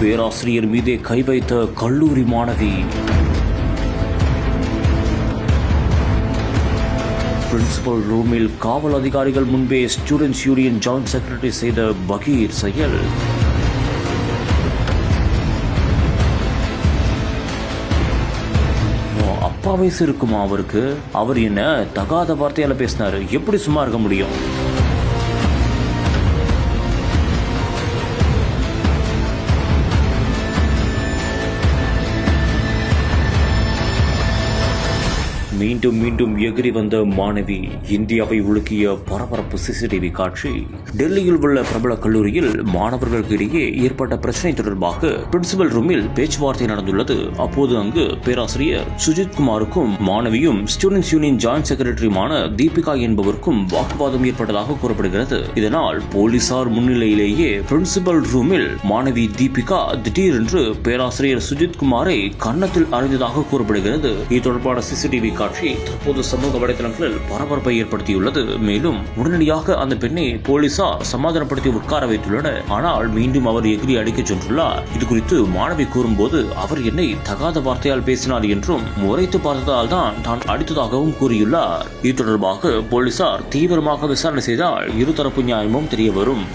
பேராசிரியர் மீதே கை வைத்த கல்லூரி மாணவி. பிரின்சிபல் ரூமில் காவல் அதிகாரிகள் முன்பே ஸ்டூடெண்ட்ஸ் யூனியன் ஜாயிண்ட் செக்ரட்டரி செய்த பகீர் செயல். அப்பா வயசு இருக்குமா அவருக்கு? அவர் என்ன தகாத வார்த்தையால பேசினாரு, எப்படி சும்மா இருக்க முடியும்? மீண்டும் மீண்டும் எகிரி வந்த மாணவி. இந்தியாவை உலுக்கிய பரபரப்பு சிசிடிவி காட்சி. டெல்லியில் உள்ள பிரபல கல்லூரியில் மாணவர்களுக்கு இடையே ஏற்பட்ட பிரச்சனை தொடர்பாக பிரின்சிபல் ரூமில் பேச்சுவார்த்தை நடந்துள்ளது. அப்போது அங்கு பேராசிரியர் சுஜித் குமாருக்கும் மாணவியும் ஸ்டூடெண்ட்ஸ் யூனியன் ஜாயிண்ட் செக்ரட்டரியுமான தீபிகா என்பவருக்கும் வாக்குவாதம் ஏற்பட்டதாக கூறப்படுகிறது. இதனால் போலீசார் முன்னிலையிலேயே பிரின்சிபல் ரூமில் மாணவி தீபிகா திடீரென்று பேராசிரியர் சுஜித் குமாரை கன்னத்தில் அறைந்ததாக கூறப்படுகிறது. இது தொடர்பான சிசிடிவி காட்சி தற்போது சமூக வலைதளங்களில் பரபரப்பை ஏற்படுத்தியுள்ளது. மேலும் உடனடியாக அந்த பெண்ணை போலீசார் சமாதானப்படுத்தி உட்கார வைத்துள்ளனர். ஆனால் மீண்டும் அவர் எகிரி அடிக்க சென்றுள்ளார். இது குறித்து மாணவி கூறும்போது, அவர் என்னை தகாத வார்த்தையால் பேசினார் என்றும் முறைத்து பார்த்ததால் தான் அடித்ததாகவும் கூறியுள்ளார். இது தொடர்பாக போலீசார் தீவிரமாக விசாரணை செய்தால் இருதரப்பு நியாயமும் தெரிய வரும்.